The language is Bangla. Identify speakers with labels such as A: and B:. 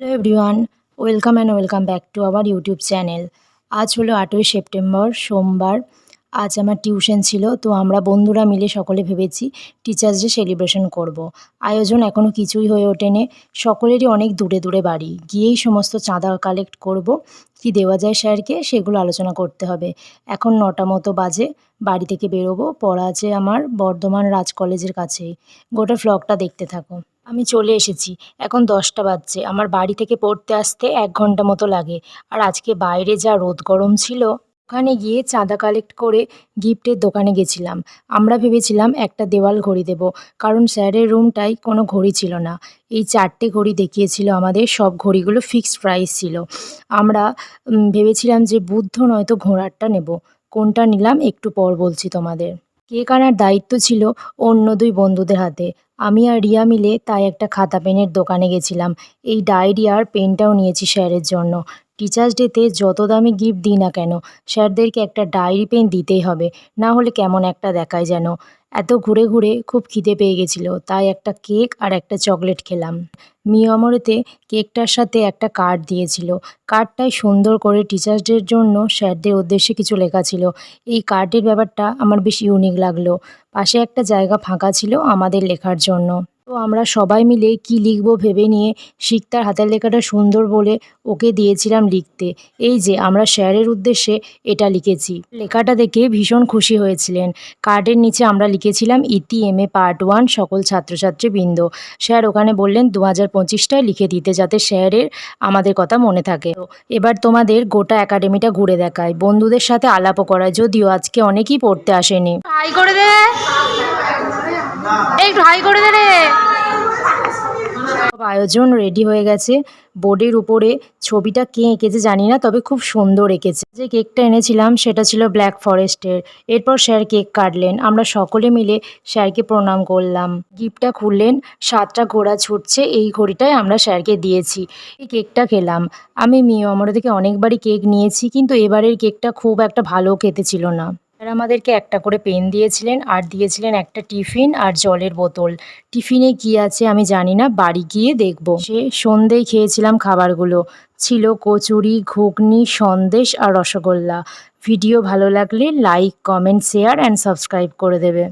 A: Hello everyone, welcome back to our YouTube channel. আজ হলো 8ই সেপ্টেম্বর, সোমবার। আজ আমার টিউশন ছিল, তো আমরা বন্ধুরা মিলে সকলে ভেবেছি টিচার্স ডে সেলিব্রেশন করব। আয়োজন এখনও কিছুই হয়ে ওঠেনি। সকলেরই অনেক দূরে দূরে বাড়ি, গিয়েই সমস্ত চাঁদা কালেক্ট করব। কি দেওয়া যায় স্যারকে সেগুলো আলোচনা করতে হবে। এখন 9টা মতো বাজে, বাড়ি থেকে বেরোবো। পড়া আছে আমার বর্ধমান রাজ কলেজের কাছেই। গোটা ভ্লগটা দেখতে থাকো। আমি চলে এসেছি, এখন 10টা বাজছে। আমার বাড়ি থেকে পড়তে আসতে 1 ঘন্টা মতো লাগে। আর আজকে বাইরে যা রোদ গরম ছিল, ওখানে গিয়ে চাঁদা কালেক্ট করে গিফটের দোকানে গেছিলাম। আমরা ভেবেছিলাম একটা দেওয়াল ঘড়ি দেব, কারণ স্যারের রুমটায় কোনো ঘড়ি ছিল না। এই 4টে ঘড়ি দেখিয়েছিল আমাদের, সব ঘড়িগুলো ফিক্সড প্রাইস ছিল। আমরা ভেবেছিলাম যে বুদ্ধ নয়তো ঘোড়ারটা নেব। কোনটা নিলাম একটু পর বলছি তোমাদের। কেক আনার দায়িত্ব ছিল অন্য 2 বন্ধুদের হাতে। আমি আর রিয়া মিলে তাই একটা খাতা পেনের দোকানে গেছিলাম। এই ডায়েরি আর পেনটাও নিয়েছি স্যারের জন্য। টিচার্স ডেতে যত দামি গিফট দিই না কেন, স্যারদেরকে একটা ডায়েরি পেন দিতেই হবে, না হলে কেমন একটা দেখায় যেন। এত ঘুরে ঘুরে খুব খিদে পেয়ে গেছিল, তাই একটা কেক আর একটা চকলেট খেলাম। মিয়ামরেতে কেকটার সাথে একটা কার্ড দিয়েছিল। কার্ডটায় সুন্দর করে টিচার্স ডের জন্য স্যারদের উদ্দেশ্যে কিছু লেখা ছিল। এই কার্ডের ব্যাপারটা আমার বেশ ইউনিক লাগলো। পাশে একটা জায়গা ফাঁকা ছিল আমাদের লেখার জন্য। তো আমরা সবাই মিলে কি লিখব ভেবে নিয়ে শিকদার হাতের লেখাটা সুন্দর বলে ওকে দিয়েছিলাম লিখতে। এই যে আমরা স্যারের উদ্দেশ্যে এটা লিখেছি। লেখাটা দেখে ভীষণ খুশি হয়েছিলেন। কার্ডের নিচে আমরা লিখেছিলাম ইতি এম এ পার্ট 1 সকল ছাত্রছাত্রীবৃন্দ। স্যার ওখানে বললেন 2025টায় লিখে দিতে, যাতে স্যারের আমাদের কথা মনে থাকে। এবার তোমাদের গোটা একাডেমিটা ঘুরে দেখায়, বন্ধুদের সাথে আলাপও করায়, যদিও আজকে অনেকেই পড়তে আসেনি। হাই করে দে, একটু হাই করে দে রে। সব আয়োজন রেডি হয়ে গেছে। বোর্ডের উপরে ছবিটা কে এঁকেছে জানি না, তবে খুব সুন্দর এঁকেছে। যে কেকটা এনেছিলাম সেটা ছিল ব্ল্যাক ফরেস্টের। এরপর স্যার কেক কাটলেন, আমরা সকলে মিলে স্যারকে প্রণাম করলাম। গিফটটা খুললেন, 7টা ঘোড়া ছুটছে, এই ঘড়িটাই আমরা স্যারকে দিয়েছি। এই কেকটা খেলাম। আমি মিয়ামর থেকে অনেকবারই কেক নিয়েছি, কিন্তু এবারের কেকটা খুব একটা ভালো খেতে ছিল না। স্যার আমাদেরকে একটা করে পেন দিয়েছিলেন, আর দিয়েছিলেন একটা টিফিন আর জলের বোতল। টিফিনে কি আছে আমি জানি না, বাড়ি গিয়ে দেখব। সে সন্ধ্যেই খেয়েছিলাম খাবারগুলো। ছিল কচুরি, ঘুগনি, সন্দেশ আর রসগোল্লা। ভিডিও ভালো লাগলে like, comment, share and subscribe করে দেবে।